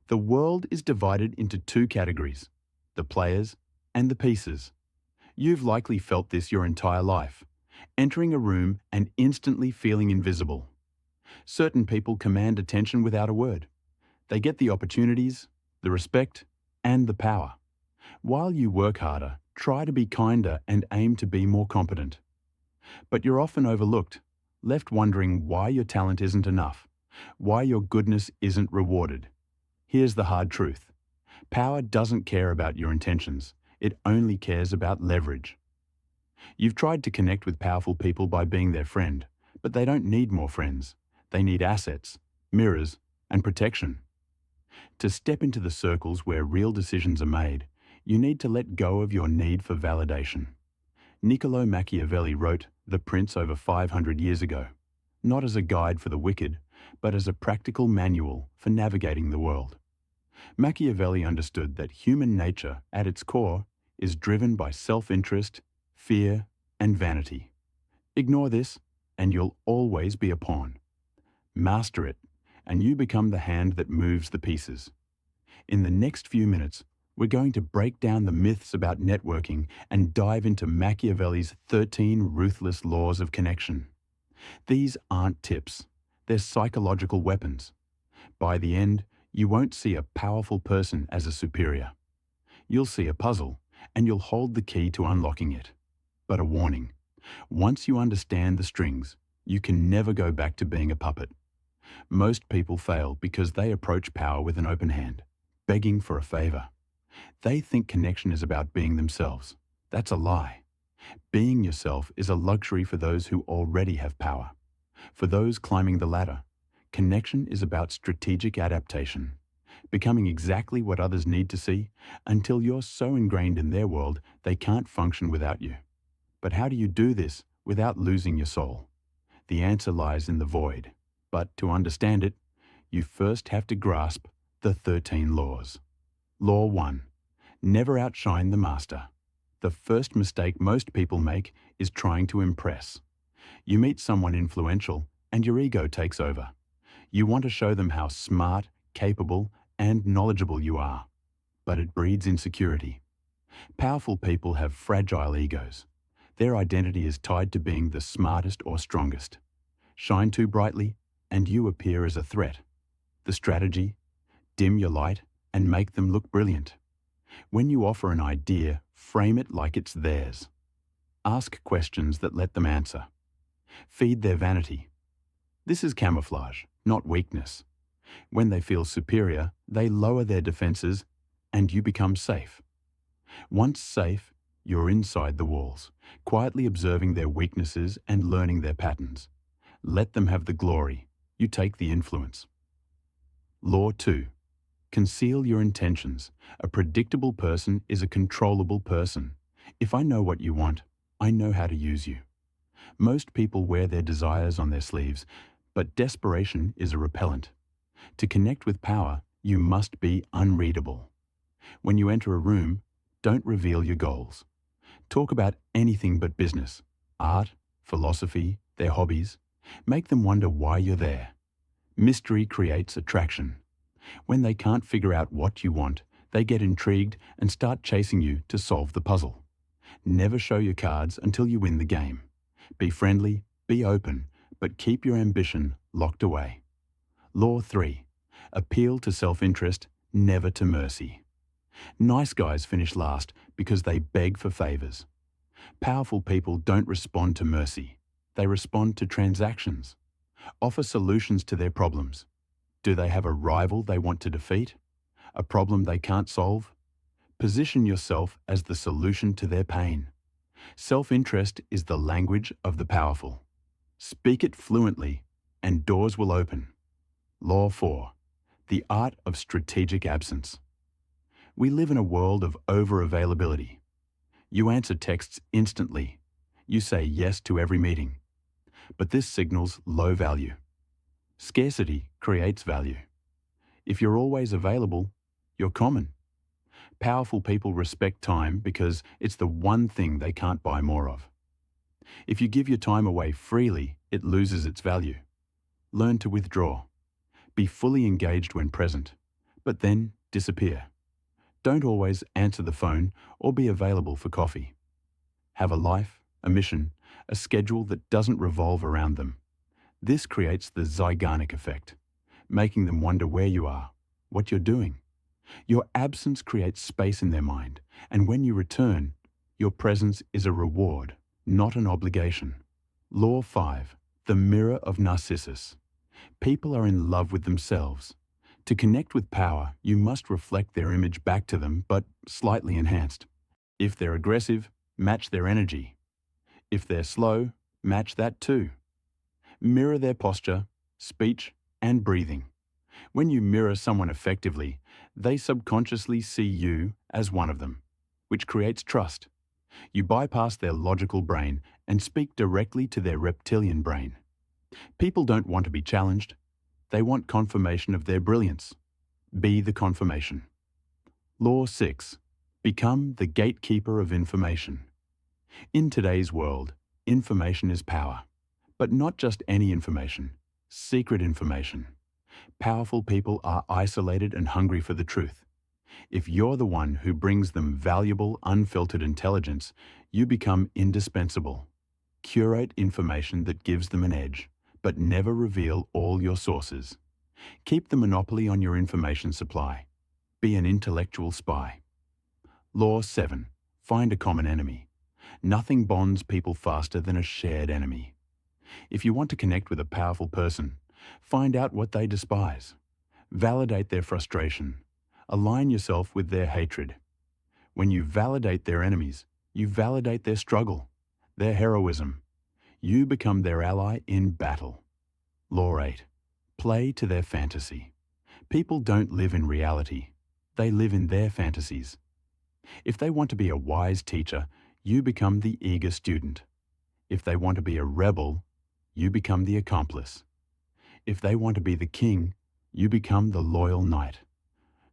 The world is divided into two categories, the players and the pieces. You've likely felt this your entire life, entering a room and instantly feeling invisible. Certain people command attention without a word. They get the opportunities, the respect, and the power. While you work harder, try to be kinder and aim to be more competent. But you're often overlooked, left wondering why your talent isn't enough, why your goodness isn't rewarded. Here's the hard truth. Power doesn't care about your intentions. It only cares about leverage. You've tried to connect with powerful people by being their friend, but they don't need more friends. They need assets, mirrors, and protection. To step into the circles where real decisions are made, you need to let go of your need for validation. Niccolo Machiavelli wrote The Prince over 500 years ago, not as a guide for the wicked, but as a practical manual for navigating the world. Machiavelli understood that human nature, at its core, is driven by self-interest, fear, and vanity. Ignore this, and you'll always be a pawn. Master it, and you become the hand that moves the pieces. In the next few minutes, we're going to break down the myths about networking and dive into Machiavelli's 13 ruthless laws of connection. These aren't tips, they're psychological weapons. By the end, you won't see a powerful person as a superior. You'll see a puzzle, and you'll hold the key to unlocking it. But a warning, once you understand the strings, you can never go back to being a puppet. Most people fail because they approach power with an open hand, begging for a favor. They think connection is about being themselves. That's a lie. Being yourself is a luxury for those who already have power. For those climbing the ladder, connection is about strategic adaptation, becoming exactly what others need to see until you're so ingrained in their world they can't function without you. But how do you do this without losing your soul? The answer lies in the void. But to understand it, you first have to grasp the 13 laws. Law 1. Never outshine the master. The first mistake most people make is trying to impress. You meet someone influential and your ego takes over. You want to show them how smart, capable, and knowledgeable you are. But it breeds insecurity. Powerful people have fragile egos. Their identity is tied to being the smartest or strongest. Shine too brightly, and you appear as a threat. The strategy? Dim your light and make them look brilliant. When you offer an idea, frame it like it's theirs. Ask questions that let them answer. Feed their vanity. This is camouflage, not weakness. When they feel superior, they lower their defenses and you become safe. Once safe, you're inside the walls, quietly observing their weaknesses and learning their patterns. Let them have the glory. You take the influence. Law 2. Conceal your intentions. A predictable person is a controllable person. If I know what you want, I know how to use you. Most people wear their desires on their sleeves, but desperation is a repellent. To connect with power, you must be unreadable. When you enter a room, don't reveal your goals. Talk about anything but business, art, philosophy, their hobbies. Make them wonder why you're there. Mystery creates attraction. When they can't figure out what you want, they get intrigued and start chasing you to solve the puzzle. Never show your cards until you win the game. Be friendly, be open, but keep your ambition locked away. Law 3. Appeal to self-interest, never to mercy. Nice guys finish last because they beg for favors. Powerful people don't respond to mercy. They respond to transactions. Offer solutions to their problems. Do they have a rival they want to defeat? A problem they can't solve? Position yourself as the solution to their pain. Self-interest is the language of the powerful. Speak it fluently, and doors will open. Law 4. The art of strategic absence. We live in a world of over-availability. You answer texts instantly. You say yes to every meeting. But this signals low value. Scarcity creates value. If you're always available, you're common. Powerful people respect time because it's the one thing they can't buy more of. If you give your time away freely, it loses its value. Learn to withdraw. Be fully engaged when present, but then disappear. Don't always answer the phone or be available for coffee. Have a life, a mission, a schedule that doesn't revolve around them. This creates the Zeigarnik effect, making them wonder where you are, what you're doing. Your absence creates space in their mind, and when you return, your presence is a reward, not an obligation. Law 5. The mirror of Narcissus. People are in love with themselves. To connect with power, you must reflect their image back to them, but slightly enhanced. If they're aggressive, match their energy. If they're slow, match that too. Mirror their posture, speech, and breathing. When you mirror someone effectively, they subconsciously see you as one of them, which creates trust. You bypass their logical brain and speak directly to their reptilian brain. People don't want to be challenged. They want confirmation of their brilliance. Be the confirmation. Law 6. Become the gatekeeper of information. In today's world, information is power. But not just any information, secret information. Powerful people are isolated and hungry for the truth. If you're the one who brings them valuable, unfiltered intelligence, you become indispensable. Curate information that gives them an edge, but never reveal all your sources. Keep the monopoly on your information supply. Be an intellectual spy. Law 7. Find a common enemy. Nothing bonds people faster than a shared enemy. If you want to connect with a powerful person, find out what they despise. Validate their frustration. Align yourself with their hatred. When you validate their enemies, you validate their struggle, their heroism. You become their ally in battle. Law 8. Play to their fantasy. People don't live in reality. They live in their fantasies. If they want to be a wise teacher, you become the eager student. If they want to be a rebel, you become the accomplice. If they want to be the king, you become the loyal knight.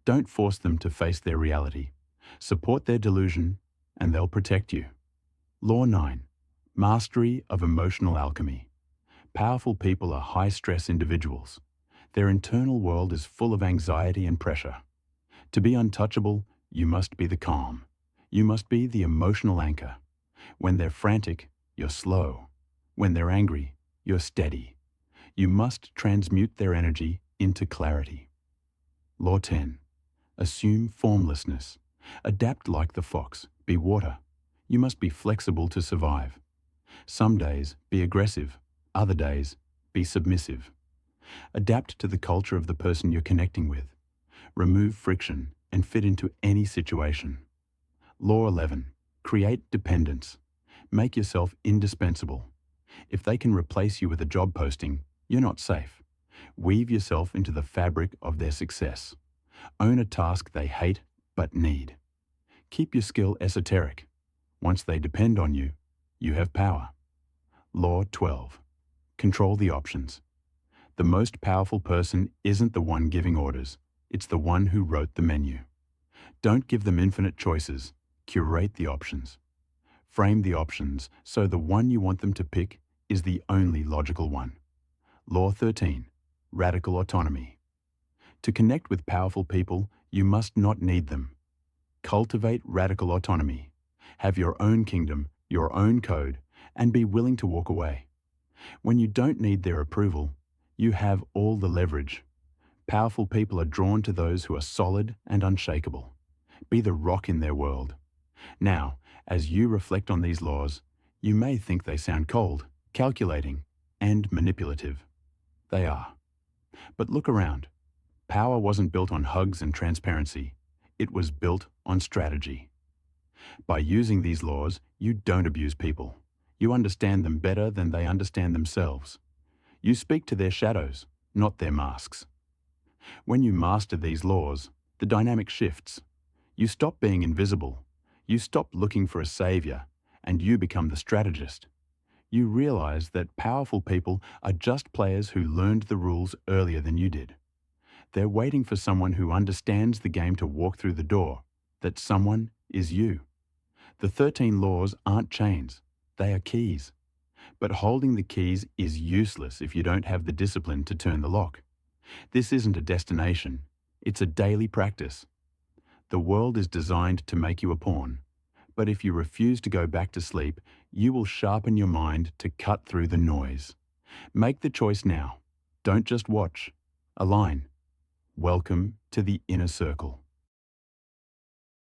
Don't force them to face their reality. Support their delusion, and they'll protect you. Law 9. Mastery of emotional alchemy. Powerful people are high-stress individuals. Their internal world is full of anxiety and pressure. To be untouchable, you must be the calm. You must be the emotional anchor. When they're frantic, you're slow. When they're angry, you're steady. You must transmute their energy into clarity. Law 10. Assume formlessness. Adapt like the fox. Be water. You must be flexible to survive. Some days, be aggressive. Other days, be submissive. Adapt to the culture of the person you're connecting with. Remove friction and fit into any situation. Law 11. Create dependence. Make yourself indispensable. If they can replace you with a job posting, you're not safe. Weave yourself into the fabric of their success. Own a task they hate but need. Keep your skill esoteric. Once they depend on you, you have power. Law 12. Control the options. The most powerful person isn't the one giving orders. It's the one who wrote the menu. Don't give them infinite choices. Curate the options. Frame the options so the one you want them to pick is the only logical one. Law 13. Radical autonomy. To connect with powerful people, you must not need them. Cultivate radical autonomy. Have your own kingdom, your own code, and be willing to walk away. When you don't need their approval, you have all the leverage. Powerful people are drawn to those who are solid and unshakable. Be the rock in their world. Now, as you reflect on these laws, you may think they sound cold, calculating, and manipulative. They are. But look around. Power wasn't built on hugs and transparency. It was built on strategy. By using these laws, you don't abuse people. You understand them better than they understand themselves. You speak to their shadows, not their masks. When you master these laws, the dynamic shifts. You stop being invisible. You stop looking for a savior, and you become the strategist. You realize that powerful people are just players who learned the rules earlier than you did. They're waiting for someone who understands the game to walk through the door. That someone is you. The 13 laws aren't chains. They are keys. But holding the keys is useless if you don't have the discipline to turn the lock. This isn't a destination. It's a daily practice. The world is designed to make you a pawn, but if you refuse to go back to sleep, you will sharpen your mind to cut through the noise. Make the choice now. Don't just watch. Align. Welcome to the inner circle.